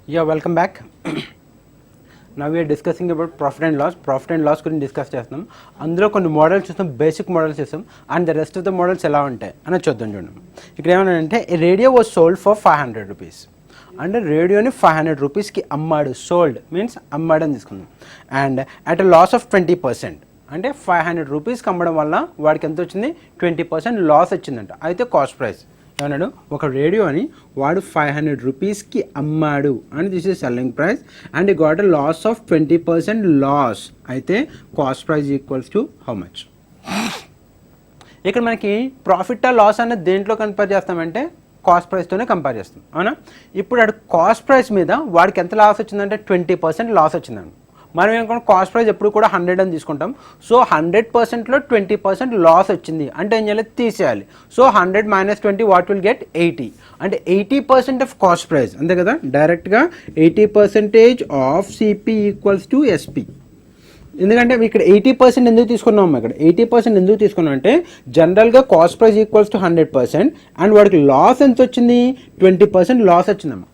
Yeah, welcome back. Now we are discussing about profit and loss. Profit and loss గురించి discuss చేస్తున్నాం. అందులో కొన్ని models చూస్తాం, basic models చూస్తాం, and the rest of the models ఎలా ఉంటాయి అని చూద్దాం. చూడండి, ఇక్కడ ఏమన్నాడంటే radio was sold for 500 rupees. అంటే రేడియోని 500 రూపీస్కి అమ్మాడు. సోల్డ్ మీన్స్ అమ్మాడు అని తీసుకుందాం. And at a loss of 20%, అంటే 500 రూపీస్కి అమ్మడం వల్ల వాడికి ఎంత వచ్చింది, 20% లాస్ వచ్చిందంట. అయితే కాస్ట్ ప్రైస్ ఏమన్నాడు, ఒక రేడియోని వాడు 500 రూపీస్కి అమ్మాడు and this is selling price and got a loss of 20% loss. అయితే cost price equals to how much. ఇక్కడ మనకి ప్రాఫిట్ ఆ లాస్ అన్నది దేంట్లో కంపేర్ చేస్తామంటే కాస్ట్ ప్రైస్తోనే కంపేర్ చేస్తాం, అవునా. ఇప్పుడు అటు కాస్ట్ ప్రైస్ మీద వాడికి ఎంత లాస్ వచ్చిందంటే 20% లాస్ వచ్చిందండి. మనం ఏమనుకోండి, కాస్ట్ ప్రైస్ ఎప్పుడు కూడా 100 అని తీసుకుంటాం. సో 100%లో 20% లాస్ వచ్చింది అంటే ఏం చేయాలి, తీసేయాలి. So 100 - 20 what will get 80. అంటే 80% ఆఫ్ కాస్ట్ ప్రైస్, అంతే కదా. డైరెక్ట్గా 80% of CP equals to SP. ఎందుకంటే ఇక్కడ 80% ఎందుకు తీసుకున్నాం, ఇక్కడ 80% ఎందుకు తీసుకున్నాం అంటే జనరల్గా cost price equals to 100% and వాడికి లాస్ ఎంత వచ్చింది, 20% లాస్ వచ్చిందమ్మా.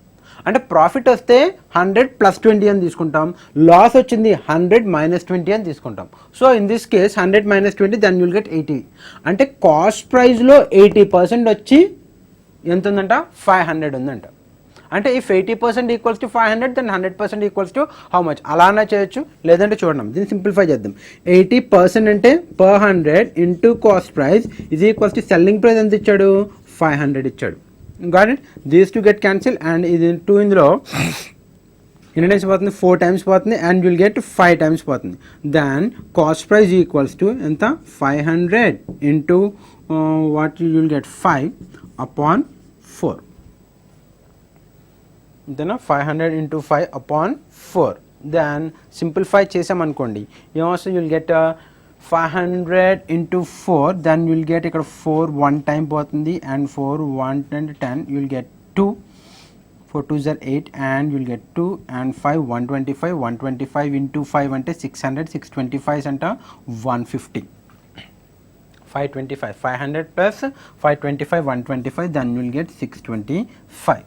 అంటే ప్రాఫిట్ వస్తే 100 + 20 అని తీసుకుంటాం, లాస్ వచ్చింది 100 - 20 అని తీసుకుంటాం. So in this case 100 - 20 then you'll get 80. అంటే కాస్ట్ ప్రైస్లో 80% వచ్చి ఎంత ఉందంట, 500 ఉందంట. అంటే if 80% equals to 500 then 100% equals to how much. అలానే చేయొచ్చు, లేదంటే చూడండి దీన్ని సింప్లిఫై చేద్దాం. 80% అంటే per 100 into cost price is equals to selling price ఎంత ఇచ్చాడు, 500 ఇచ్చాడు. Got it? These two get cancelled and ఇది 2 ఇందులో ఎన్ని టైమ్స్ పోతుంది, 4 టైమ్స్ పోతుంది అండ్ విల్ గెట్ 5 టైమ్స్ పోతుంది. Then cost price equals to ఎంత, 500 into what will get 5 upon 4. అంతేనా, 500 ఇంటూ 5 అపాన్ 4. దెన్ సింప్లిఫై చేసామనుకోండి ఏమొస్తుంది, will get 500 into 4, then you will get ఇక్కడ 4 1 time పోతుంది and 4 1 10 you will get 2, 4 2s are 8 and you will get 2 and 5 125, 125 into 5 అంటే 600, 625 అంట 150, 525, 500 plus 525 125 then you will get 625.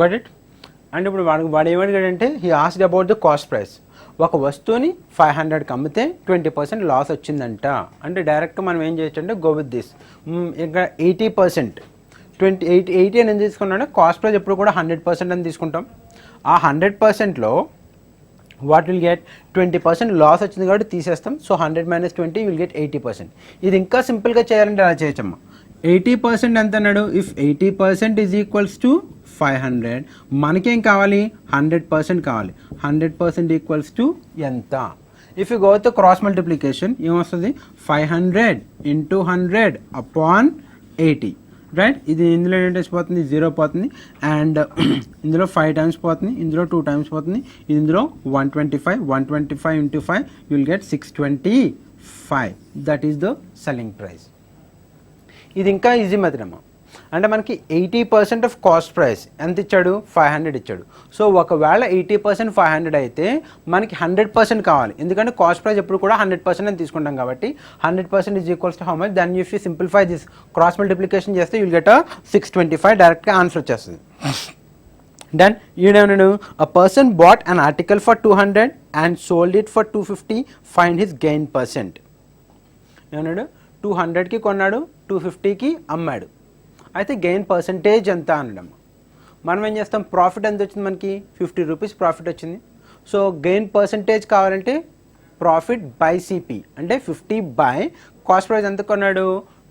Got it? And ఇప్పుడు వాడు ఏమడిగాడంటే he asked about the cost price. ఒక వస్తువుని 500కి అమ్మితే 20% లాస్ వచ్చిందంట. అంటే డైరెక్ట్గా మనం ఏం చేయొచ్చు అంటే గో విత్ దిస్. ఇంకా 80%, 80 అని తీసుకున్నాడు. కాస్ట్ ప్రైస్ ఎప్పుడు కూడా 100% అని తీసుకుంటాం. ఆ 100%లో వాట్ విల్ గెట్ 20% లాస్ వచ్చింది కాబట్టి తీసేస్తాం. So 100 - 20 will get 80%. ఇది ఇంకా సింపుల్గా చేయాలంటే అలా చేయొచ్చమ్మా. 80% ఎంత అన్నాడు, ఇఫ్ 80% ఈజ్ ఈక్వల్స్ టు 500, మనకేం కావాలి, 100% కావాలి. 100% ఈక్వల్స్ టు ఎంత, if you go to cross multiplication ఏమొస్తుంది, 500 ఇంటూ 100 అపాన్ 80, రైట్. ఇది ఇందులో ఏంటంటే పోతుంది, 0 పోతుంది అండ్ ఇందులో 5 టైమ్స్ పోతుంది, ఇందులో 2 టైమ్స్ పోతుంది, ఇందులో 125, 125 into 5 you will get 625. That is the selling price. ఇది ఇంకా ఈజీ మెథడ్ అమ్మా. అంటే మనకి 80% ఆఫ్ కాస్ట్ ప్రైస్ ఎంత ఇచ్చాడు, 500 ఇచ్చాడు. సో ఒకవేళ 80% 500 అయితే మనకి 100% కావాలి. ఎందుకంటే కాస్ట్ ప్రైస్ ఎప్పుడు కూడా 100% అని తీసుకుంటాం కాబట్టి 100% is equals to how much. Then if you simplify this, cross multiplication చేస్తే యూ విల్ గెట్ 625. డైరెక్ట్గా ఆన్సర్ వచ్చేస్తుంది. దెన్ ఈడేమన్నాడు, a person bought an article for 200 and sold it for 250, find his gain percent. ఏమన్నాడు, 200కి కొన్నాడు, 250కి అమ్మాడు. అయితే gain percentage ఎంత అనడం. మనం ఏం చేస్తాం, ప్రాఫిట్ ఎంత వచ్చింది మనకి, 50 రూపీస్ ప్రాఫిట్ వచ్చింది. సో గెయిన్ పర్సంటేజ్ కావాలంటే ప్రాఫిట్ బై సిపి అంటే 50 బై కాస్ట్ ప్రైస్ ఎంత కొన్నాడు,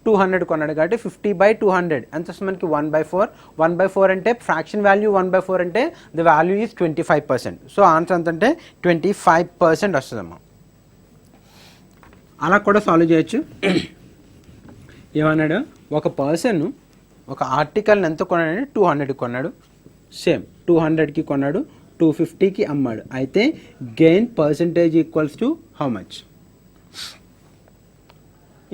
200 కొన్నాడు కాబట్టి 50/200 ఎంత వస్తుంది మనకి, 1/4. 1/4 అంటే ఫ్రాక్షన్ వాల్యూ, 1/4 అంటే the value is 25%. So answer ఎంత అంటే 25% వస్తుందమ్మా. అలా కూడా సాల్వ్ చేయొచ్చు. ఏమన్నాడు, ఒక పర్సన్ ఒక ఆర్టికల్ని ఎంత కొన్నాడంటే 200కి కొన్నాడు, సేమ్ 200కి కొన్నాడు, 250కి అమ్మాడు. అయితే gain percentage equals to how much.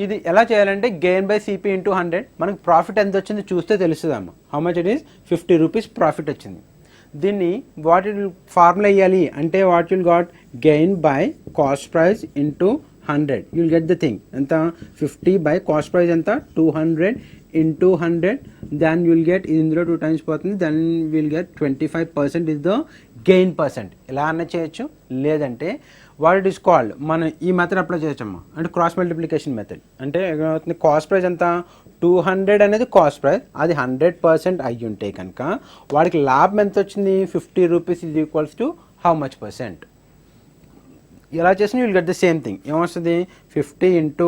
ఇది ఎలా చేయాలంటే గెయిన్ బై సిపి ఇంటూ 100. మనకు ప్రాఫిట్ ఎంత వచ్చిందో చూస్తే తెలుస్తుంది అమ్మ. How much it is, 50 rupees profit వచ్చింది. దీన్ని వాట్ ఫార్ములా వేయాలి అంటే what will got, gain by cost price into 100 you'll get the thing ఎంత 50 by cost price ఎంత 200 into 100 then you'll get ఇందులో 2 times పోతుంది then we'll get 25% is the gain percent ఇలా అన్న చేయొచ్చు లేదంటే వాట్ ఇట్ ఈస్ కాల్డ్ మనం ఈ మెథడ్ అప్లై చేయొచ్చమ్మా అంటే క్రాస్ మల్టిప్లికేషన్ మెథడ్ అంటే ఏమవుతుంది కాస్ట్ ప్రైస్ ఎంత 200 అనేది కాస్ట్ ప్రైస్ అది 100% అయ్యి ఉంటే కనుక వాడికి లాభం ఎంత వచ్చింది 50 rupees is equals to how much percent ఇలా చేసిన will get the same thing ఏమొస్తుంది 50 into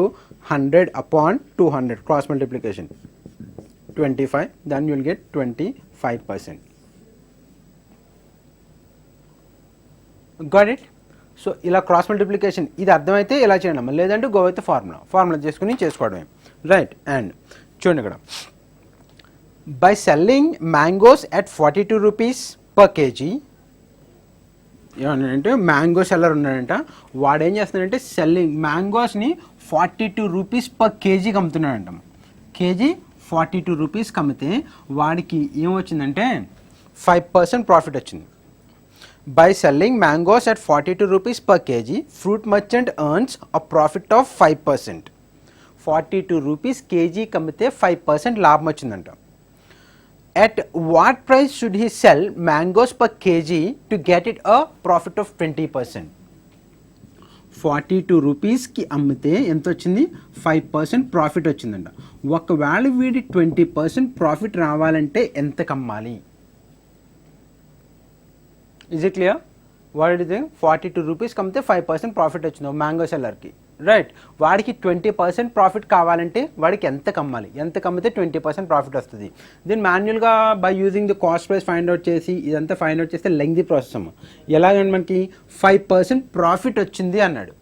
100 upon 200 cross multiplication 25 then you will get 25%. Got it? So ఇలా క్రాస్ మల్టిప్లికేషన్ ఇది అర్థమైతే ఇలా చేయండి అమ్మ లేదంటే గో అయితే ఫార్ములా చేసుకుని చేసుకోవడమే రైట్ అండ్ చూడండి ఇక్కడ by selling mangoes at 42 rupees per KG ఏమన్నాడంటే మ్యాంగో సెల్లర్ ఉన్నాడంట వాడు ఏం చేస్తున్నాడంటే సెల్లింగ్ మ్యాంగోస్ని 42 రూపీస్ పర్ కేజీకి అమ్ముతున్నాడంట కేజీ 42 రూపీస్కి అమ్మితే వాడికి ఏమొచ్చిందంటే 5% ప్రాఫిట్ వచ్చింది by selling mangoes at 42 rupees per KG fruit merchant earns a profit of 5% 42 rupees కేజీకి అమ్మితే 5% లాభం వచ్చిందంట at what price should he sell mangoes per kg to get it a profit of 20%? 42 రూపీస్కి అమ్మితే ఎంత వచ్చింది 5% ప్రాఫిట్ వచ్చిందంట ఒకవేళ వీడి 20% ప్రాఫిట్ రావాలంటే ఎంత కమ్మాలి is it clear what it 42 రూపీస్కి అమ్మితే 5% ప్రాఫిట్ వచ్చింది మ్యాంగో సెల్లర్కి రైట్ వాడికి 20% ప్రాఫిట్ కావాలంటే వాడికి ఎంత కమ్మాలి ఎంత కమ్మితే 20% ప్రాఫిట్ వస్తుంది దీన్ని మాన్యువల్గా by using the cost price find out చేసి ఇదంతా ఫైండ్ అవుట్ చేస్తే లెంగ్తీ ప్రాసెస్ అమ్మ ఎలాగంటే మనకి 5% ప్రాఫిట్ వచ్చింది అన్నాడు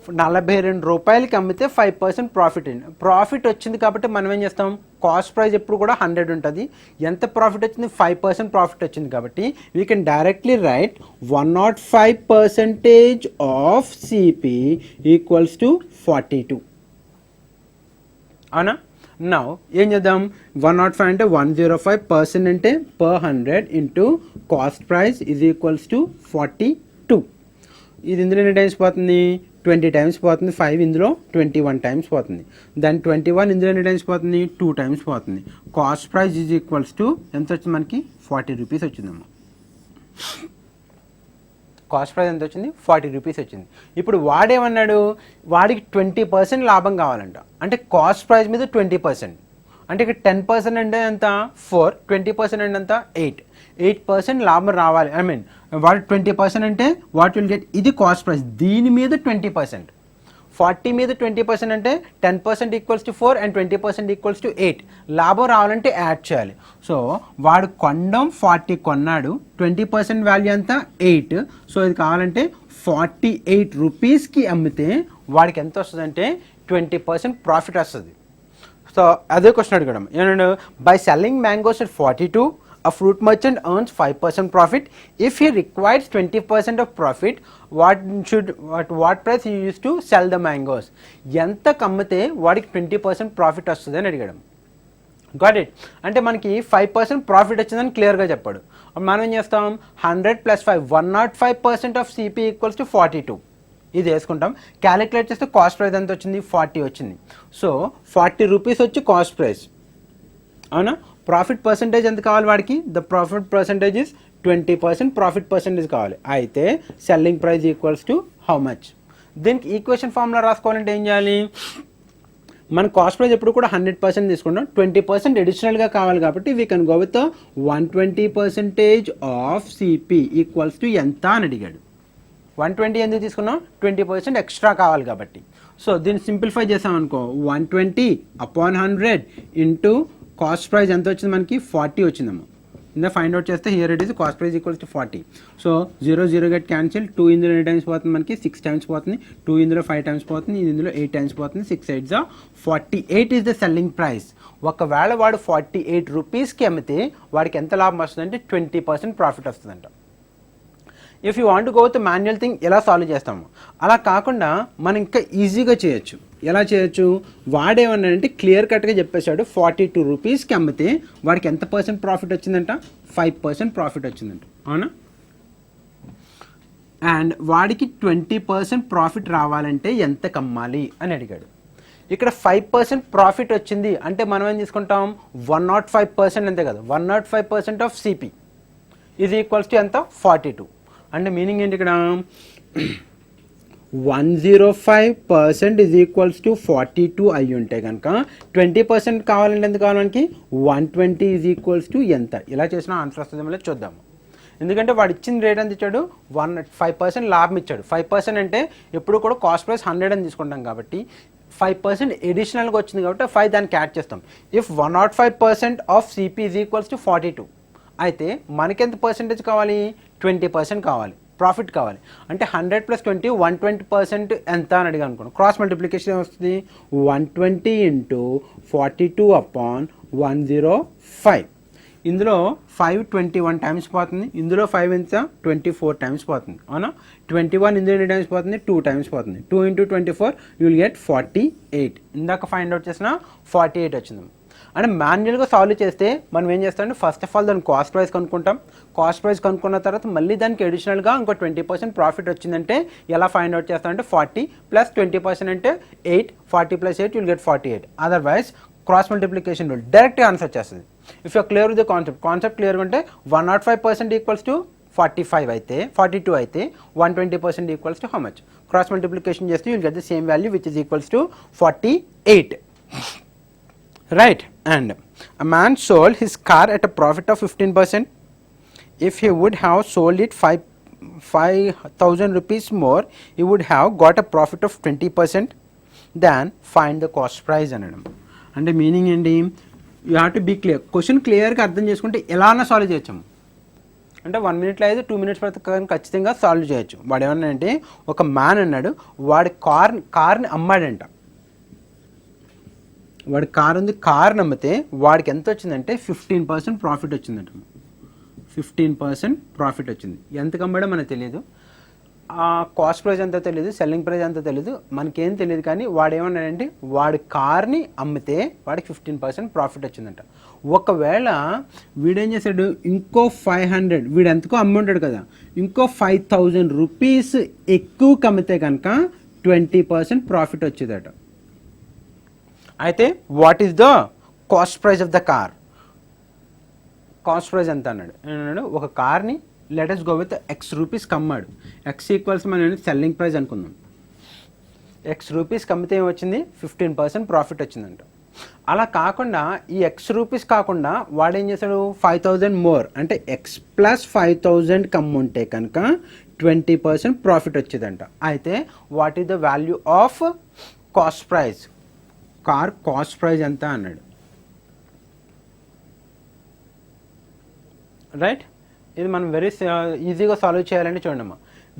42 రూపాయలకి అమ్మితే 5% ప్రాఫిట్ వచ్చింది కాబట్టి మనం ఏం చేస్తాం కాస్ట్ ప్రైస్ ఎప్పుడు కూడా 100 ఉంటుంది ఎంత ప్రాఫిట్ వచ్చింది 5% ప్రాఫిట్ వచ్చింది కాబట్టి we can directly right 105% of CP equals to 42 అవునా నౌ ఏం చేద్దాం 105 అంటే 105% అంటే per 100 into cost price is equals to 42 ఇది ఇందులో ఎన్ని టైమ్స్ పోతుంది 20 టైమ్స్ పోతుంది 5 ఇందులో 21 టైమ్స్ పోతుంది దాని 21 ఇందులో ఎన్ని టైమ్స్ పోతుంది 2 టైమ్స్ పోతుంది cost price is equals to ఎంత వచ్చింది మనకి 40 రూపీస్ వచ్చిందమ్మా కాస్ట్ ప్రైస్ ఎంత వచ్చింది 40 రూపీస్ వచ్చింది ఇప్పుడు వాడేమన్నాడు వాడికి 20% లాభం కావాలంట అంటే కాస్ట్ ప్రైస్ మీద 20% అంటే ఇక్కడ 10% అంటే ఎంత 4 20% అంటే ఎంత 8% లాభం రావాలి ఐ మీన్ వాడు 20% అంటే వాట్ విల్ గెట్ ఇది కాస్ట్ ప్రైస్ దీని మీద 20% 40 మీద 20% అంటే 10% equals to 4 and 20% equals to 8 లాభం రావాలంటే యాడ్ చేయాలి సో వాడు కొనడం 40 కొన్నాడు 20% వాల్యూ అంతా 8 సో ఇది కావాలంటే 48 రూపీస్కి అమ్మితే వాడికి ఎంత వస్తుందంటే 20% ప్రాఫిట్ వస్తుంది సో అదే క్వశ్చన్ అడగడం ఏంటంటే by selling mangoes at 42 a fruit merchant earns 5% profit. If he requires 20% of profit, what price he used to sell the mangoes? ఎంత కమ్మితే వాడికి 20% ప్రాఫిట్ వస్తుంది అని అడిగాడు గాట్ ఇట్ అంటే మనకి 5% ప్రాఫిట్ వచ్చిందని క్లియర్గా చెప్పాడు మనం ఏం చేస్తాం 100 + 5 105% ఆఫ్ సిపి ఈక్వల్స్ టు 42 ఇది వేసుకుంటాం క్యాలిక్యులేట్ చేస్తే కాస్ట్ ప్రైస్ ఎంత వచ్చింది 40 వచ్చింది సో 40 రూపీస్ వచ్చి కాస్ట్ ప్రైస్ అవునా ప్రాఫిట్ పర్సంటేజ్ ఎంత కావాలి వాడికి the profit percentage is 20% profit percentage కావాలి అయితే selling price equals to how much దీనికి ఈక్వేషన్ ఫార్ములా రాసుకోవాలంటే ఏం చేయాలి మన కాస్ట్ ప్రైస్ ఎప్పుడు కూడా 100% తీసుకుంటాం 20% అడిషనల్గా కావాలి కాబట్టి we can go with 120% of CP equals to ఎంత అని అడిగాడు 120 ఎందుకు తీసుకున్నాం 20% ఎక్స్ట్రా కావాలి కాబట్టి సో దీన్ని సింప్లిఫై చేసాం అనుకో 120 upon 100 ఇంటూ కాస్ట్ ప్రైస్ ఎంత వచ్చింది మనకి 40 వచ్చిందమ్మా ఇందా ఫైండ్ అవుట్ చేస్తే here it is cost price equals to 40 so 0 get cancel 2 ఇందులో 8 టైమ్స్ పోతుంది మనకి 6 టైమ్స్ పోతుంది 2 ఇందులో 5 టైమ్స్ పోతుంది ఇందులో 8 టైమ్స్ పోతుంది 6 8 48 ఈజ్ ద సెల్లింగ్ ప్రైస్ ఒకవేళ వాడు 48 రూపీస్కి అమ్మితే వాడికి ఎంత లాభం వస్తుందంటే 20% ప్రాఫిట్ వస్తుందంట if you want go with manual thing ఎలా సాల్వ్ చేస్తాము అలా కాకుండా మనం ఇంకా ఈజీగా చేయొచ్చు ఎలా చేయొచ్చు వాడేమన్నాడంటే క్లియర్ కట్గా చెప్పేశాడు 42 రూపీస్కి అమ్మితే వాడికి ఎంత పర్సెంట్ ప్రాఫిట్ వచ్చిందంట 5% ప్రాఫిట్ వచ్చిందంట అవునా అండ్ వాడికి 20% ప్రాఫిట్ రావాలంటే ఎంత కమ్మాలి అని అడిగాడు. ఇక్కడ 5% ప్రాఫిట్ వచ్చింది అంటే మనం ఏం తీసుకుంటాం 105% అంతే కదా 105% of CP is equals to ఎంత 42 అంటే మీనింగ్ ఏంటి ఇక్కడ 105% ఈజ్ ఈక్వల్స్ టు 42 అయ్యి ఉంటే కనుక 20% కావాలంటే ఎంత కావాలి మనకి 120 ఈజ్ ఈక్వల్స్ టు ఎంత ఇలా చేసిన ఆన్సర్ వస్తుంది మళ్ళీ చూద్దాము. ఎందుకంటే వాడు ఇచ్చిన రేట్ ఎంత ఇచ్చాడు 5% లాభం ఇచ్చాడు. 5% అంటే ఎప్పుడు కూడా కాస్ట్ ప్రైస్ 100 అని తీసుకుంటాం కాబట్టి 5% ఎడిషనల్గా వచ్చింది కాబట్టి 5 దానికి యాడ్ చేస్తాం. If 105% of CP is equals to 42 అయితే మనకెంత పర్సెంటేజ్ కావాలి 20% కావాలి ప్రాఫిట్ కావాలి అంటే 100 + 20 120% ఎంత అని అడిగా అనుకోండి. క్రాస్ మల్టిప్లికేషన్ వస్తుంది 120 × 42/105 ఇందులో 5 21 టైమ్స్ పోతుంది ఇందులో 5 ఎంత 24 టైమ్స్ పోతుంది అవునా 21 ఇందులో ఎన్ని టైమ్స్ పోతుంది 2 టైమ్స్ పోతుంది 2 × 24 యూ విల్ గెట్ 48 ఇందాక ఫైండ్ అవుట్ చేసిన 48 వచ్చింది. అంటే మాన్యువల్గా సాల్వ్ చేస్తే మనం ఏం చేస్తామంటే ఫస్ట్ ఆఫ్ ఆల్ దాని కాస్ట్ ప్రైస్ కనుక్కుంటాం. కాస్ట్ ప్రైస్ కనుక్కున్న తర్వాత మళ్ళీ దానికి అడిషనల్గా ఇంకో 20% ప్రాఫిట్ వచ్చిందంటే ఎలా ఫైండ్ అవుట్ చేస్తామంటే 40 + 20% అంటే 8 40 + 8 you will get 48 otherwise cross multiplication rule డైరెక్ట్గా ఆన్సర్ చేస్తుంది. If you clear with the concept క్లియర్గా ఉంటే 105% ఈక్వల్స్ టు 45 అయితే 42 అయితే 120% equals to how much cross multiplication చేస్తే you will get the same value which is equals to 48 right. And a man sold his car at a profit of 15%. If he would have sold it 5,000 rupees more he would have got a profit of 20%. Then find the cost price అనడం అంటే meaning ఏంటి you have to be clear question క్లియర్గా అర్థం చేసుకుంటే ఎలానా solve చేయొచ్చాము అంటే 1 minute అయితే 2 minutes పడుతుంది ఖచ్చితంగా సాల్వ్ చేయొచ్చు. వాడు ఏమన్నా అంటే ఒక మ్యాన్ అన్నాడు వాడి కార్ని అమ్మాడంట వాడి కార్ ఉంది కార్ నమ్మితే వాడికి ఎంత వచ్చిందంటే 15% ప్రాఫిట్ వచ్చిందంట 15% ప్రాఫిట్ వచ్చింది. ఎంత కమ్మాడో మనకు తెలియదు కాస్ట్ ప్రైస్ అంతా తెలియదు సెల్లింగ్ ప్రైస్ అంతా తెలియదు మనకేం తెలియదు కానీ వాడు ఏమన్నాడంటే వాడి కార్ని అమ్మితే వాడికి 15% ప్రాఫిట్ వచ్చిందంట. ఒకవేళ వీడేం చేశాడు ఇంకో 500 వీడు ఎంతకో అమ్మి ఉంటాడు కదా ఇంకో 5,000 రూపీస్ ఎక్కువ కమ్మితే కనుక 20% ప్రాఫిట్ వచ్చేదట. అయితే what is the cost price of the car cost price ఎంత అన్నాడు ఒక కార్ని let's go with X rupees కమ్మాడు X ఈక్వల్స్ మనం సెల్లింగ్ ప్రైస్ అనుకుందాం X రూపీస్ కమ్మితే ఏమొచ్చింది 15% ప్రాఫిట్ వచ్చిందంట. అలా కాకుండా ఈ X రూపీస్ కాకుండా వాడు ఏం చేశాడు 5,000 మోర్ అంటే X + 5,000 కమ్ముంటే కనుక 20% ప్రాఫిట్ వచ్చేదంట. అయితే what is the value of cost price car cost price ఎంత అన్నాడు రైట్. ఇది మనం వెరీ ఈజీగా సాల్వ్ చేయాలంటే చూడమ్మా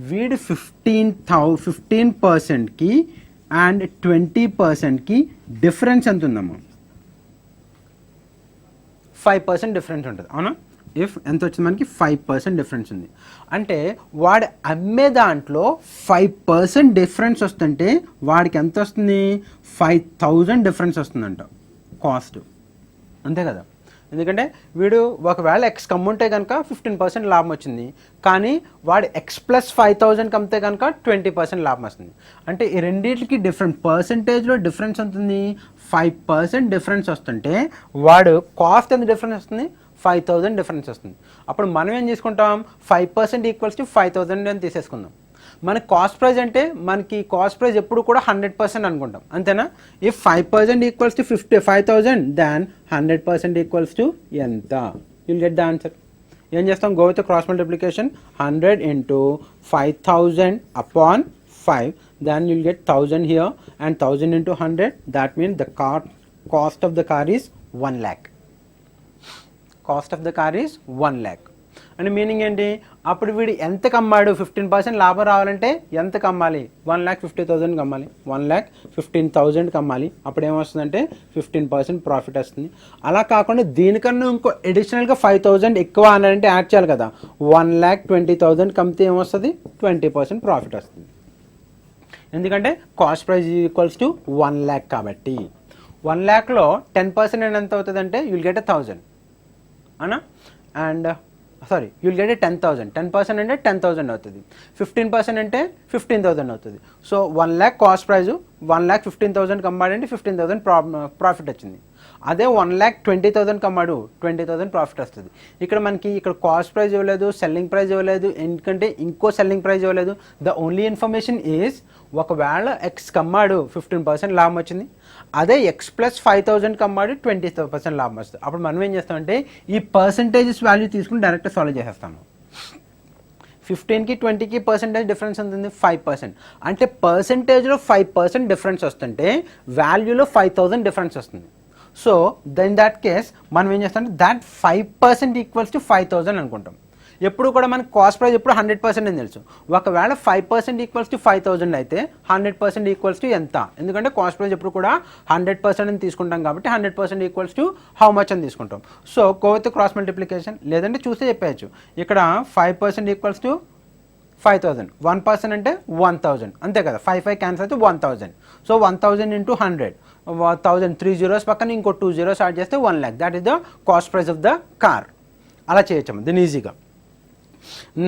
వీడు 15%కి అండ్ 20%కి డిఫరెన్స్ ఎంత ఉందమ్మా 5% డిఫరెన్స్ ఉంటుంది అవునా. ఇఫ్ ఎంత వచ్చింది మనకి 5% డిఫరెన్స్ ఉంది అంటే వాడు అమ్మే దాంట్లో 5% డిఫరెన్స్ వస్తుంటే వాడికి ఎంత వస్తుంది 5,000 డిఫరెన్స్ వస్తుందంట కాస్ట్ అంతే కదా. ఎందుకంటే వీడు ఒకవేళ X కమ్ముంటే కనుక 15% లాభం వచ్చింది కానీ వాడు X + 5,000 కమ్మితే కనుక 20% లాభం వస్తుంది. అంటే ఈ రెండింటికి డిఫరెంట్ పర్సంటేజ్లో డిఫరెన్స్ ఉంటుంది 5% డిఫరెన్స్ వస్తుంటే వాడు కాస్ట్ ఎంత డిఫరెన్స్ వస్తుంది 5,000 డిఫరెన్స్ వస్తుంది. అప్పుడు మనం ఏం చేసుకుంటాం 5% ఈక్వల్స్ టు 5,000 అని తీసేసుకుందాం. మన కాస్ట్ ప్రైస్ అంటే మనకి కాస్ట్ ప్రైస్ ఎప్పుడు కూడా 100% అనుకుంటాం అంతేనా. If 5% equals to 5,000 than 100% equals to ఎంత యుల్ గెట్ ద ఆన్సర్. ఏం చేస్తాం go with cross multiplication 100 × 5,000 upon 5 then you'll get 1,000 here and 1,000 × 100 that means the cost of the car is 1 lakh. Cost of the car is 1 lakh అంటే meaning ఏంటి అప్పుడు వీడు ఎంత కమ్మాడు 15% లాభం రావాలంటే ఎంత కమ్మాలి 1,50,000 కమ్మాలి 1,15,000 కమ్మాలి అప్పుడు ఏమొస్తుందంటే 15% ప్రాఫిట్ వస్తుంది. అలా కాకుండా దీనికన్నా ఇంకో అడిషనల్గా 5,000 ఎక్కువ అన్నారంటే యాడ్ చేయాలి కదా 1,20,000 కమ్మితే ఏమొస్తుంది 20% ప్రాఫిట్ వస్తుంది. ఎందుకంటే cost price equals to 1 lakh కాబట్టి 1 lakhలో 10% ఎంత అవుతుంది అంటే యుల్ గెట్ 1,000 అనా. And sorry you'll get 10,000. 10% అంటే 10,000 అవుతుంది, 15% అంటే 15,000 అవుతుంది. సో 1 lakh కాస్ట్ ప్రైజు, 1,15,000 కమ్మాడు అంటే 15,000 ప్రాఫిట్ వచ్చింది. అదే 1,20,000 కమ్మాడు 20,000 ప్రాఫిట్ వస్తుంది. ఇక్కడ మనకి ఇక్కడ కాస్ట్ ప్రైజ్ ఇవ్వలేదు, సెల్లింగ్ ప్రైజ్ ఇవ్వలేదు, ఎందుకంటే ఇంకో సెల్లింగ్ ప్రైజ్ ఇవ్వలేదు. ద ఓన్లీ ఇన్ఫర్మేషన్ ఈజ్ ఒకవేళ ఎక్స్ కమ్మాడు 15% లాభం వచ్చింది, అదే ఎక్స్ ప్లస్ 5,000 కమ్మాడు 20% లాభం వస్తుంది. అప్పుడు మనం ఏం చేస్తామంటే ఈ పర్సంటేజెస్ వాల్యూ తీసుకుని డైరెక్ట్ సాల్వ్ చేసేస్తాము. 15కి 20కి పర్సంటేజ్ డిఫరెన్స్ ఉంటుంది 5%. అంటే పర్సంటేజ్లో 5% డిఫరెన్స్ వస్తుంటే వాల్యూలో 5,000 డిఫరెన్స్ వస్తుంది. సో దెన్ దట్ కేస్ మనం ఏం చేస్తామంటే దట్ 5% ఈక్వల్స్ టు 5,000 అనుకుంటాం. ఎప్పుడు కూడా మనకి కాస్ట్ ప్రైస్ ఎప్పుడు 100% అని తెలుసు. ఒకవేళ 5% ఈక్వల్స్ టు 5,000 అయితే 100% ఈక్వల్స్ టు ఎంత, ఎందుకంటే కాస్ట్ ప్రైస్ ఎప్పుడు కూడా 100% అని తీసుకుంటాం కాబట్టి 100% ఈక్వల్స్ టు హౌ మచ్ అని తీసుకుంటాం. So go with cross multiplication, లేదంటే చూస్తే చెప్పేయచ్చు. ఇక్కడ 5% ఈక్వల్స్ టు 5,000, 1% అంటే 1,000 అంతే కదా, 5 క్యాన్సల్ అయితే 1,000. సో 1,000 ఇంటూ 100, 1,000 3 zeros పక్కన ఇంకో 2 zeros యాడ్ చేస్తే 1 lakh. That is the cost price of the car. అలా చేయొచ్చమ్మా దీన్ని ఈజీగా.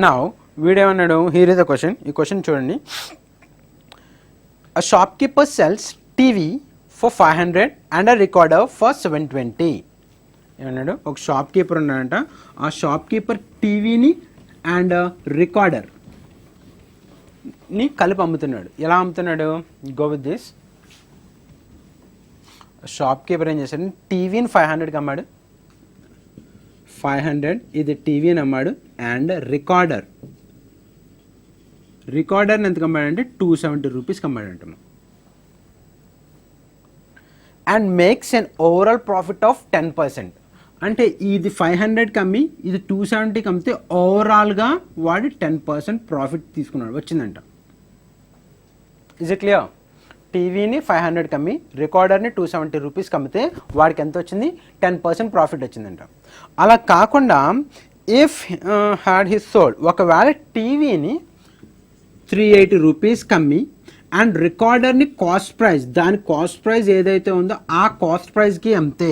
నౌ వీడేమన్నాడు, హియర్ ఇస్ ద క్వశ్చన్. ఈ క్వశ్చన్ చూడండి. A shopkeeper sells TV for 500 and a recorder for 720. ఏమన్నాడు, ఒక షాప్ కీపర్ ఉన్నాడంట. ఆ షాప్ కీపర్ టీవీని అండ్ రికార్డర్ ని కలిపి అమ్ముతున్నాడు. ఎలా అమ్ముతున్నాడు, go with this. Shopkeeper ఏం చేశాడు, టీవీని 500కి అమ్మాడు, 500 ఇది టీవీని అమ్మాడు. అండ్ రికార్డర్ని ఎంతకు అమ్మాడంటే 270 రూపీస్కి అమ్మాడంట. And makes an overall profit of 10%. అంటే ఇది 500కి అమ్మి ఇది 270కి అమ్మితే ఓవరాల్గా వాడు 10% ప్రాఫిట్ తీసుకున్నాడు, వచ్చిందంట. Is it clear? టీవీని 500కి అమ్మి రికార్డర్ని 270 రూపీస్కి అమ్మితే వాడికి ఎంత వచ్చింది, 10% ప్రాఫిట్ వచ్చిందంట. అలా కాకుండా ఇఫ్ హ్యాడ్ హిస్ సోల్డ్, ఒకవేళ టీవీని 380 రూపీస్కి అమ్మి అండ్ రికార్డర్ని కాస్ట్ ప్రైస్, దాని కాస్ట్ ప్రైస్ ఏదైతే ఉందో ఆ కాస్ట్ ప్రైస్కి అమ్మితే,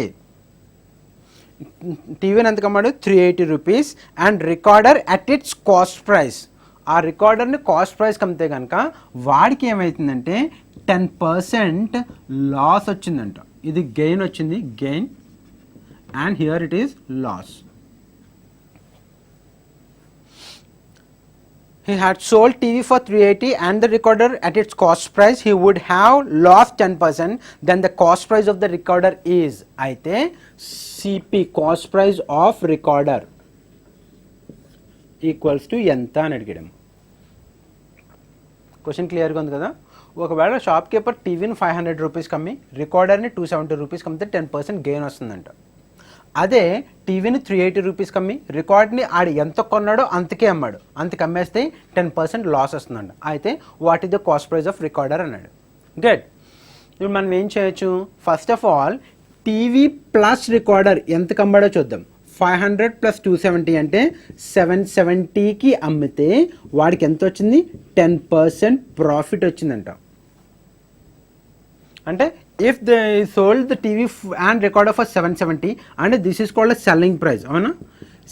టీవీని ఎంతకు అమ్మాడు 380 rupees and recorder at its cost price, ఆ రికార్డర్ని కాస్ట్ ప్రైస్కి అమ్మితే కనుక వాడికి ఏమవుతుందంటే 10% లాస్ వచ్చిందంట. ఇది గెయిన్ వచ్చింది, gain, and here it is loss. He had sold TV for 380 and the recorder at its cost price. He would have lost 10%. Then the cost price of the recorder is, అయితే CP cost price of recorder equals to ఎంత అని అడిగాము. Question క్లియర్గా ఉంది కదా. ఒకవేళ shopkeeper టీవీని 500 రూపీస్కి అమ్మి రికార్డర్ని 270 రూపీస్కి అమ్మితే 10% గెయిన్ వస్తుందంట. అదే టీవీని 380 రూపీస్కి అమ్మి రికార్డ్ని ఆడు ఎంత కొన్నాడో అంతకే అమ్మాడు, అంతకు అమ్మేస్తే 10% లాస్ వస్తుందంట. అయితే what is the cost price of recorder అన్నాడు. గుడ్. ఇప్పుడు మనం ఏం చేయొచ్చు, first of all TV plus recorder ఎంతకు అమ్మాడో చూద్దాం. 500 ప్లస్ 270 అంటే 770కి అమ్మితే వాడికి ఎంత వచ్చింది, 10% ప్రాఫిట్ వచ్చిందంట. అంటే if they sold the TV and recorder for 770 and this is called a selling price, అవునా,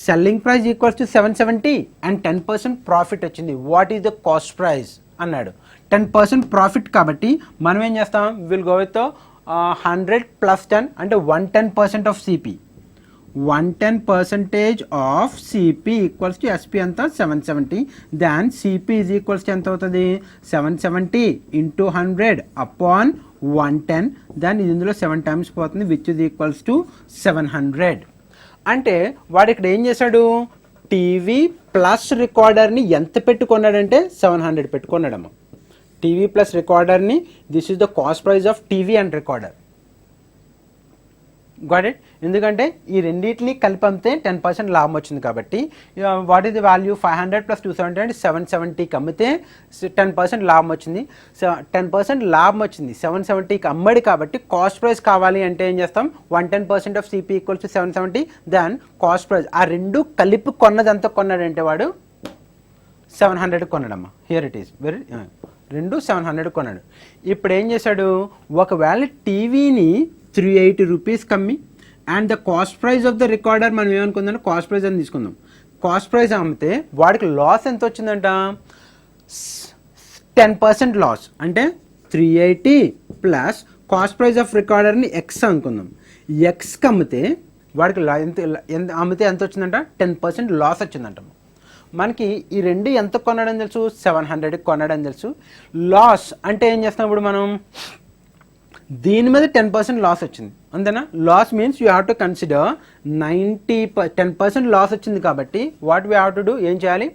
selling price equals to 770 and 10% profit వచ్చింది. what is the cost price అన్నాడు. 10% ప్రాఫిట్ కాబట్టి మనం ఏం చేస్తాం, విల్ గో విత్ 100 ప్లస్ 10 అంటే 110% of CP, 110% of CP equals to SP అంతా 770. దాన్ CP is equals to ఎంత అవుతుంది, 770 ఇంటూ 100 అపాన్ 110. దాన్ని ఇందులో 7 టైమ్స్ పోతుంది, విచ్ ఇస్ ఈక్వల్స్ టు 700. అంటే వాడు ఇక్కడ ఏం చేశాడు, టీవీ ప్లస్ రికార్డర్ని ఎంత పెట్టుకున్నాడంటే 700 పెట్టుకున్నాడమ్మ. టీవీ ప్లస్ రికార్డర్ని, this is the cost price of TV and recorder. Got it? ఎందుకంటే ఈ రెండింటిని కలిపి అమ్మితే 10% లాభం వచ్చింది కాబట్టి what is the value, 500 plus 270 అంటే 770కి అమ్మితే 10% లాభం వచ్చింది. 10% లాభం వచ్చింది, 770కి అమ్మడి కాబట్టి కాస్ట్ ప్రైస్ కావాలి అంటే ఏం చేస్తాం, 110% of CP equals to 770. Than cost price, ఆ రెండు కలిపి కొన్నది ఎంత కొన్నాడంటే వాడు 700 కొన్నాడమ్మా. హియర్ ఇట్ ఈస్ వెరీ, రెండు 700 కొన్నాడు. ఇప్పుడు ఏం చేశాడు, ఒకవేళ టీవీని 380 రూపీస్కి అమ్మి and the cost price of the recorder మనం ఏమనుకుందాం, కాస్ట్ ప్రైస్ అని తీసుకుందాం, కాస్ట్ ప్రైస్ అమ్మితే వాడికి లాస్ ఎంత వచ్చిందంట, 10% లాస్. అంటే 380 ప్లస్ కాస్ట్ ప్రైస్ ఆఫ్ రికార్డర్ని ఎక్స్ అనుకుందాం. ఎక్స్కి అమ్మితే వాడికి ఎంత అమ్మితే ఎంత వచ్చిందంట, 10% లాస్ వచ్చిందంట. మనకి ఈ రెండు ఎంత కొన్నాడని తెలుసు, 700కి కొన్నాడని తెలుసు. లాస్ అంటే ఏం చేస్తాం ఇప్పుడు మనం, దీని మీద 10% లాస్ వచ్చింది అంతేనా. Loss means you have to consider 10% loss వచ్చింది కాబట్టి what we have to do, ఏం చేయాలి,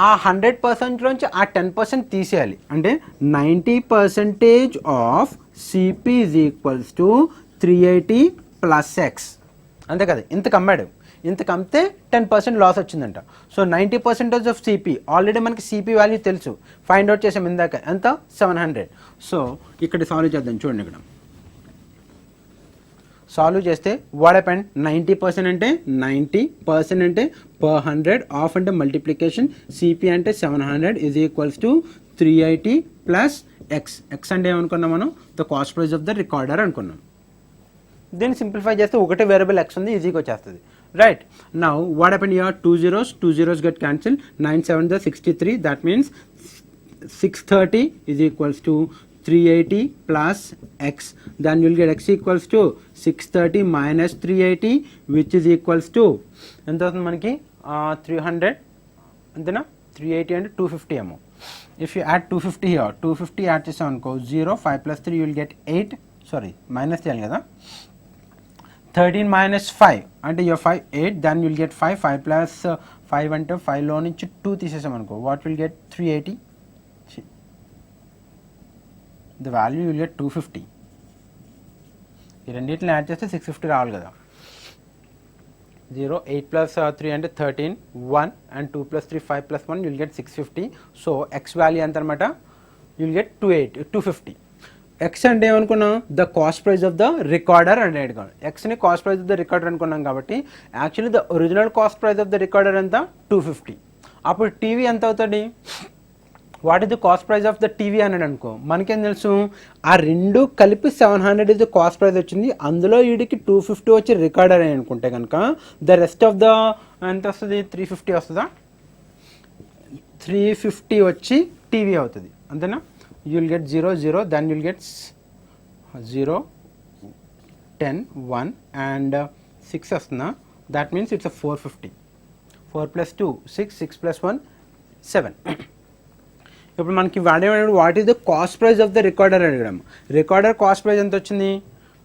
ఆ 100%లోంచి ఆ 10% తీసేయాలి. అంటే 90% of CP is equals to 380 plus x. అంతే కదా, ఇంతకు అమ్మాడు, ఇంతకు అమ్మితే 10% లాస్ వచ్చిందంట. సో 90% ఆఫ్ సిపి, ఆల్రెడీ మనకి సిపి వాల్యూ తెలుసు, ఫైండ్ అవుట్ చేసాం ఇందాక, ఎంత, 700. సో ఇక్కడ సాల్వ్ చేద్దాం. చూడండి, ఇక్కడ సాల్వ్ చేస్తే వాట్ హ్యాపెండ్, 90% అంటే 90% అంటే per 100, ఆఫ్ అంటే మల్టిప్లికేషన్, సిపి అంటే 700 is equals to 380 plus X. X అంటే ఏమనుకున్నాం మనం, the cost price of the recorder అనుకున్నాం. దీన్ని సింప్లిఫై చేస్తే ఒకటే వేరియబుల్ ఎక్స్ ఉంది, ఈజీగా వచ్చేస్తుంది. Right, now what happened here, 2 zeros get cancelled, 9 7 63, that means 630 is equals to 380 plus x. Then you will get x equals to 630 minus 380, which is equals to ఎంత అవుతుంది మనకి, 300 అంతేనా. 380 అంటే 250 ఏమో. If you add 250 here, 250 add చేసాం అనుకో, 0 5 plus 3 you will get 8, sorry minus చేయాలి కదా, 13 minus 5 అంటే your 5 8, then you will get 5 plus 5 అంటే 5లో నుంచి 2 తీసేసాం అనుకో, what will get 380, the value you will get 250. ఈ రెండింటిని యాడ్ చేస్తే 650 రావాలి కదా. 0 8 plus 3 అంటే 13, 1 and 2 plus 3 5 plus 1 you will get 650. So x value ఎంత అనమాట, you will get 250. ఎక్స్ అంటే ఏమనుకున్నాం, the cost price of the recorder అని అడిగాను. ఎక్స్ని cost price of the recorder అనుకున్నాం కాబట్టి actually the original cost price of the recorder ఎంత, 250. అప్పుడు టీవీ ఎంత అవుతుంది, what is the cost price of the TV అని అనుకో, మనకేం తెలుసు, ఆ రెండు కలిపి 700 ఇస్ ద కాస్ట్ ప్రైస్ వచ్చింది, అందులో వీడికి 250 వచ్చి రికార్డర్ అని అనుకుంటే కనుక ద రెస్ట్ ఆఫ్ ద ఎంత వస్తుంది, 350 వస్తుందా, 350 వచ్చి టీవీ అవుతుంది అంతేనా. you will get 0 0, then you will get 0 10 1 and 6 వస్తుందా, that means it's a 450. 4 plus 2 6, 6 plus 1 7. ఇప్పుడు మనకి వాడేవాడు what is the cost price of the recorder అడగడం. రికార్డర్ కాస్ట్ ప్రైస్ ఎంత వచ్చింది,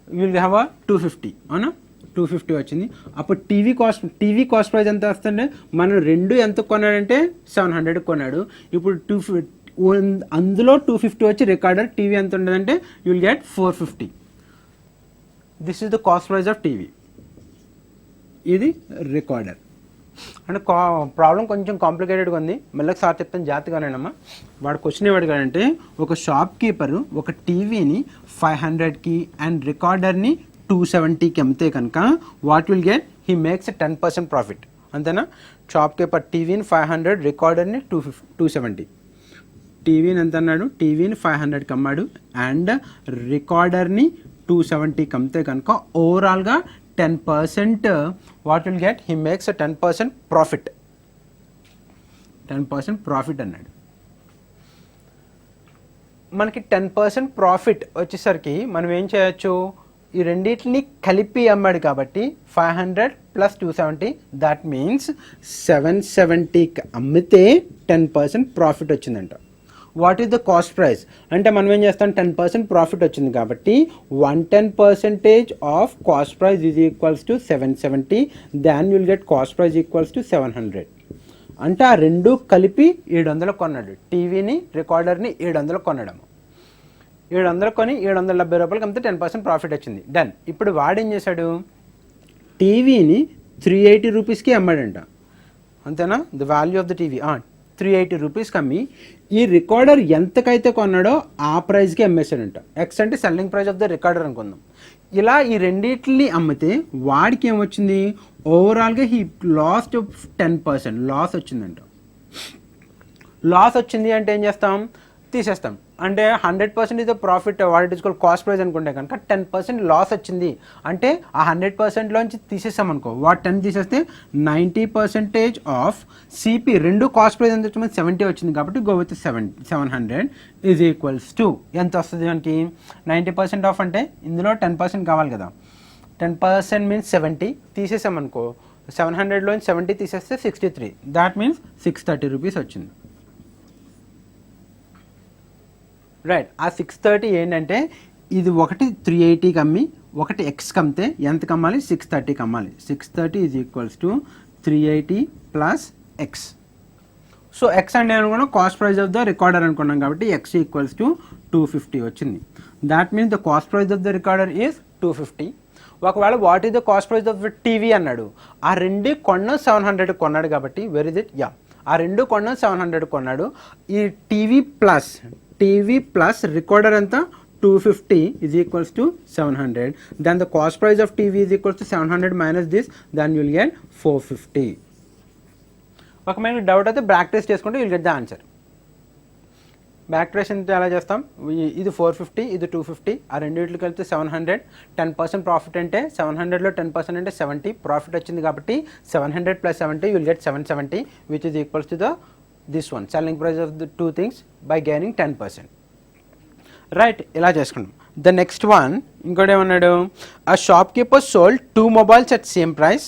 యూ విల్ హ్యావ్ 250 అవునా, 250 వచ్చింది. అప్పుడు టీవీ కాస్ట్ ప్రైస్ ఎంత వస్తుందంటే, మనం రెండు ఎంత కొన్నాడంటే 700 కొన్నాడు. ఇప్పుడు అందులో 250 వచ్చి రికార్డర్, టీవీ ఎంత ఉండదంటే you will get 450. This is the cost price of TV, ఇది రికార్డర్. అంటే ప్రాబ్లం కొంచెం కాంప్లికేటెడ్గా ఉంది, మెల్లకి సార్ చెప్తాను జాగ్రత్తగానేనమ్మా. వాడు క్వశ్చన్ ఏమడిగాడంటే, ఒక షాప్ కీపరు ఒక టీవీని 500కి అండ్ రికార్డర్ని 270కి అమ్మితే కనుక what will get, he makes 10% profit అంతేనా. షాప్ కీపర్ టీవీని 500, రికార్డర్ని 270. టీవీని ఎంత అన్నాడు, టీవీని 500కి అమ్మాడు అండ్ రికార్డర్ని 270కి అమ్మితే కనుక ఓవరాల్గా 10% what will get, he makes 10% profit. 10% profit అన్నాడు. మనకి 10% ప్రాఫిట్ వచ్చేసరికి మనం ఏం చేయొచ్చు, ఈ రెండింటిని కలిపి అమ్మాడు కాబట్టి 500 ప్లస్ 270, దట్ మీన్స్ 770కి అమ్మితే 10% ప్రాఫిట్ వచ్చిందంట. What is the cost price అంటే మనం ఏం చేస్తాం, 10% ప్రాఫిట్ వచ్చింది కాబట్టి 110% of cost price is equals to 770, than you'll get cost price equals to 700. అంటే ఆ రెండు కలిపి 700 కొన్నాడు, టీవీని రికార్డర్ని 700 కొనడం. 700 కొని 770 రూపాయలకి అమ్మితే 10% ప్రాఫిట్ వచ్చింది, డన్. ఇప్పుడు వాడేం చేశాడు, టీవీని 380 రూపీస్కి అమ్మాడంట అంతేనా. The value of the TV 380 రూపీస్కి అమ్మి ఈ రికార్డర్ ఎంతకైతే కొన్నాడో ఆ ప్రైస్కి అమ్మేశాడంట. ఎక్స్ అంటే selling price of the recorder అనుకుందాం. ఇలా ఈ రెండింటిని అమ్మితే వాడికి ఏమొచ్చింది, ఓవరాల్గా హీ లాస్ట్ 10% లాస్ వచ్చిందంట. లాస్ వచ్చింది అంటే ఏం చేస్తాం, తీసేస్తాం. అంటే 100% is the profit, what it is called cost price అనుకుంటే కనుక 10% లాస్ వచ్చింది అంటే ఆ 100%లోంచి తీసేస్తాం అనుకో. వాట్ 10 తీసేస్తే 90% ఆఫ్ సిపి, రెండు కాస్ట్ ప్రైస్ ఎంత వచ్చింది 70 వచ్చింది కాబట్టి go with 700 is equals to ఎంత వస్తుంది మనకి 90% ఆఫ్ అంటే ఇందులో 10% కావాలి కదా. 10% మీన్స్ 70 తీసేసాం అనుకో. 700లోంచి 70 తీసేస్తే 63, దాట్ మీన్స్ 630 రూపీస్ వచ్చింది. రైట్. ఆ 630 ఏంటంటే ఇది ఒకటి 380కి అమ్మి ఒకటి ఎక్స్కి అమ్మితే ఎంతకి అమ్మాలి 630కి అమ్మాలి. 630 is equals to 380 plus X. So x అంటే అనుకున్నాం cost price of the recorder అనుకున్నాం కాబట్టి ఎక్స్ ఈక్వల్స్ టు 250 వచ్చింది. That means the cost price of the recorder is 250. ఒకవేళ what is the cost price of the TV అన్నాడు. ఆ రెండు కొన్న 700 కొన్నాడు కాబట్టి వెర్ ఇస్ ఇట్, యా ఆ రెండు కొన్న 700 కొన్నాడు. ఈ టీవీ ప్లస్ రికార్డర్ ఎంత 250 is equals to 700. Then the cost price of TV is equals to 700 minus this, then you'll get 450. ఒకవేళ డౌట్ అయితే బ్యాక్ ట్రేస్ చేసుకుంటే you'll get the answer. Back trace ఎంత ఎలా చేస్తాం, ఇది 450 ఇది 250, ఆ రెండింటికి కలిపితే 700. 10% ప్రాఫిట్ అంటే 700లో 10% అంటే 70 ప్రాఫిట్ వచ్చింది కాబట్టి 700 plus 70 you'll get 770 which is equals to the this one selling price of the two things by gaining 10%. Right, ఇలా చేసుకున్నాం. ద నెక్స్ట్ వన్ ఇంకోటి ఏమన్నాడు, a shopkeeper sold 2 mobiles at same price,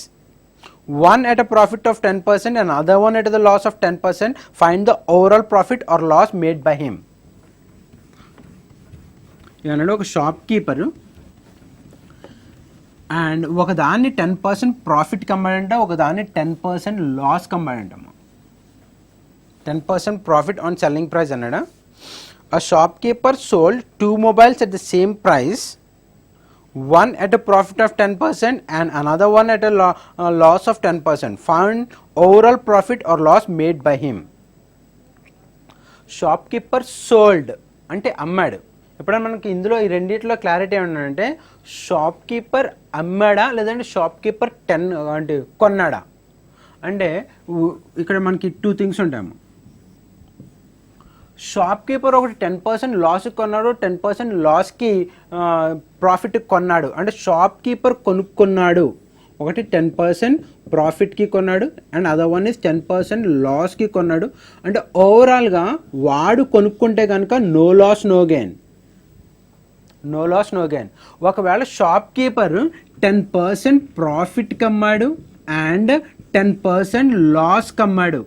one at a profit of 10% and other one at the loss of 10%. Find the overall profit or loss made by him. ఏమన్నాడు, ఒక shop keeper and ఒక దాన్ని 10% ప్రాఫిట్కి అమ్మాడంట, ఒక దాన్ని 10% లాస్కి అమ్మాడంట. 10% profit on selling price అన్నాడా. A shopkeeper sold 2 mobiles at the same price, one at a profit of 10% and another one at a loss of 10%. Find overall profit or loss made by him. Shopkeeper sold అంటే అమ్మాడు. ఎప్పుడైనా మనకి ఇందులో ఈ రెండిట్లో clarity ఏమన్నాడంటే shop keeper అమ్మాడా లేదంటే shop keeper 10 అంటే కొన్నాడా అంటే ఇక్కడ మనకి 2 థింగ్స్ ఉంటాము. షాప్ కీపర్ ఒకటి 10% లాస్కి కొన్నాడు, 10% లాస్కి ప్రాఫిట్కి కొన్నాడు. అంటే షాప్ కీపర్ కొనుక్కున్నాడు, ఒకటి 10% ప్రాఫిట్కి కొన్నాడు అండ్ అదర్ వన్ ఇస్ 10% లాస్కి కొన్నాడు. అంటే ఓవరాల్గా వాడు కొనుక్కుంటే కనుక no loss no gain, no loss no gain. ఒకవేళ షాప్ కీపర్ 10% ప్రాఫిట్కి అమ్మాడు అండ్ 10% లాస్కి అమ్మాడు,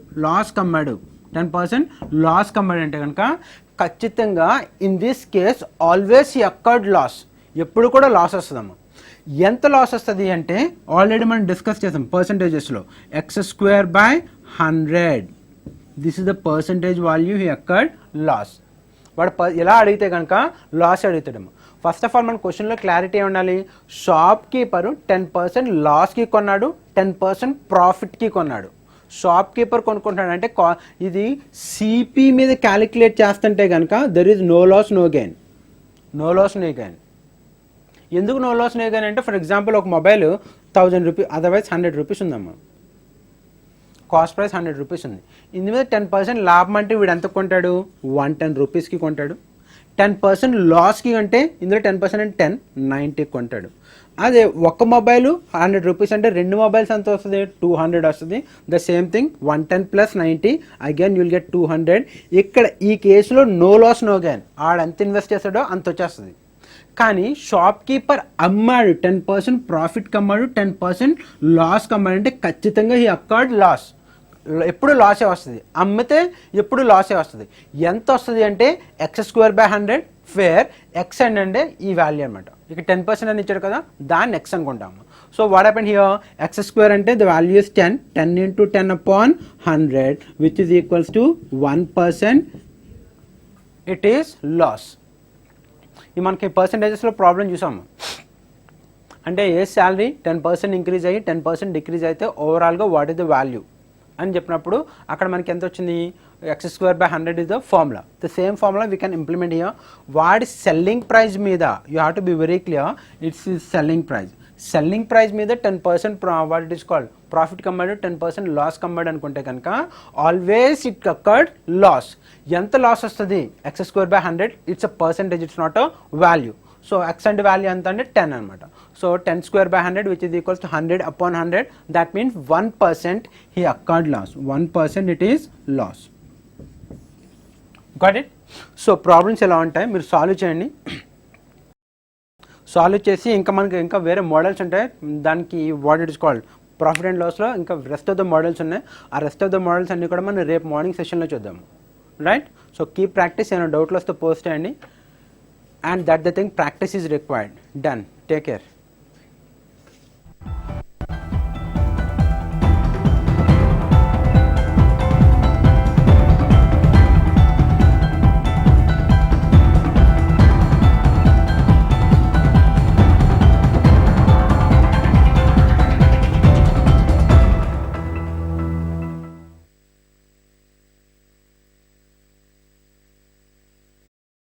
10% లాస్ కమ్మాడు అంటే కనుక ఖచ్చితంగా in this case always occurred loss, ఎప్పుడు కూడా లాస్ వస్తుందమ్మా. ఎంత లాస్ వస్తుంది అంటే ఆల్రెడీ మనం డిస్కస్ చేసాం పర్సంటేజెస్లో, x²/100 this is the percentage value he occurred loss. వాడు ఎలా అడిగితే కనుక లాస్ అడుగుతాడమ్మా. ఫస్ట్ ఆఫ్ ఆల్ మన క్వశ్చన్లో క్లారిటీ ఉండాలి. షాప్ కీపరు 10% లాస్కి కొన్నాడు, 10% ప్రాఫిట్కి కొన్నాడు. షాప్ కీపర్ కొనుక్కుంటాడు అంటే ఇది సిపి మీద క్యాలిక్యులేట్ చేస్తుంటే కనుక there is no loss no gain, no loss no gain. ఎందుకు నో లాస్ నో గెయిన్ అంటే ఫర్ ఎగ్జాంపుల్ ఒక మొబైల్ 1000 రూపీస్ అదర్వైజ్ 100 రూపీస్ ఉందమ్మా, కాస్ట్ ప్రైస్ 100 రూపీస్ ఉంది. ఇందు మీద 10% లాభం అంటే వీడు ఎంత కొంటాడు 110 రూపీస్కి కొంటాడు. 10% లాస్కి అంటే ఇందులో 10% అంటే 90కి కొంటాడు. అదే ఒక్క మొబైల్ 100 రూపీస్ అంటే రెండు మొబైల్స్ ఎంత వస్తుంది 200 వస్తుంది. The same thing 110 plus 90 again you'll get 200. ఇక్కడ ఈ కేసులో నో లాస్ నో గెయిన్, ఆడు ఎంత ఇన్వెస్ట్ చేస్తాడో అంత వచ్చేస్తుంది. కానీ షాప్ కీపర్ అమ్మాడు 10% ప్రాఫిట్కి అమ్మాడు, 10% లాస్కి అమ్మాడు అంటే ఖచ్చితంగా ఈ అక్కర్డ్ లాస్, ఎప్పుడు లాసే వస్తుంది. అమ్మితే ఎప్పుడు లాసే వస్తుంది. ఎంత వస్తుంది అంటే x²/100 ఫేర్ ఎక్స్ అంటే ఈ వాల్యూ అనమాట. ఇక 10% అని ఇచ్చాడు కదా దాన్ని ఎక్స్ అనుకుంటాము. So what happen here x² అంటే the value is 10, 10 into 10/100 which is equals to 1%. It is loss. ఇది మనకి పర్సంటేజెస్లో ప్రాబ్లం చూసాము. అంటే ఏ శాలరీ 10% ఇంక్రీజ్ అయ్యి 10% డిక్రీజ్ అయితే ఓవరాల్గా వాట్ ఈస్ ద వాల్యూ అని చెప్పినప్పుడు అక్కడ మనకి ఎంత వచ్చింది x²/100 is the formula. The same formula we can implement here. వాడి సెల్లింగ్ ప్రైస్ మీద you have to be very clear, it's selling price. Selling price మీద 10% what it is called profit occurred, 10% loss occurred అనుకుంటే కనుక always it occurred loss. ఎంత లాస్ వస్తుంది? X square by 100, it's a percentage, it's not a value. So x అంటే value ఎంత అంటే 10 అనమాట. So 10 square by 100 which is equals to 100 upon 100, that means 1% he occurred loss, 1% it is loss. Got it? So problems ఎలా ఉంటాయి మీరు solve చేయండి. Solve చేసి ఇంకా మనకి ఇంకా వేరే మోడల్స్ ఉంటాయి, దానికి what it is called profit and లాస్లో ఇంకా రెస్ట్ ఆఫ్ ద మోడల్స్ ఉన్నాయి. ఆ రెస్ట్ ఆఫ్ ద మోడల్స్ అన్నీ కూడా మనం రేపు మార్నింగ్ సెషన్లో చూద్దాము. రైట్? సో కీప్ ప్రాక్టీస్, ఏమైనా డౌట్లు వస్తే పోస్ట్ చేయండి. And that the thing, practice is required. Done. Take care.